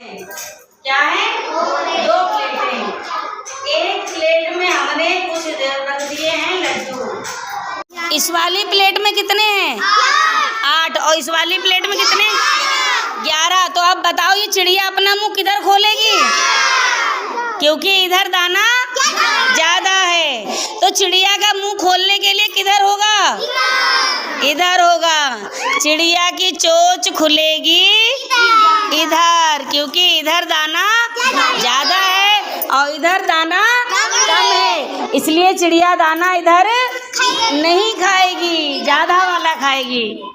क्या है? दो प्लेटें। एक प्लेट में हमने कुछ रख दिए हैं लड्डू। इस वाली प्लेट में कितने हैं? 8। और इस वाली प्लेट में कितने? 11। तो अब बताओ ये चिड़िया अपना मुंह किधर खोलेगी? क्योंकि इधर दाना ज्यादा है। तो चिड़िया का मुंह खोलने के लिए किधर होगा? इधर होगा। चिड़िया की चोंच खुलेगी इधर, क्योंकि इधर दाना ज्यादा है और इधर दाना कम है, इसलिए चिड़िया दाना इधर नहीं खाएगी, ज्यादा वाला खाएगी।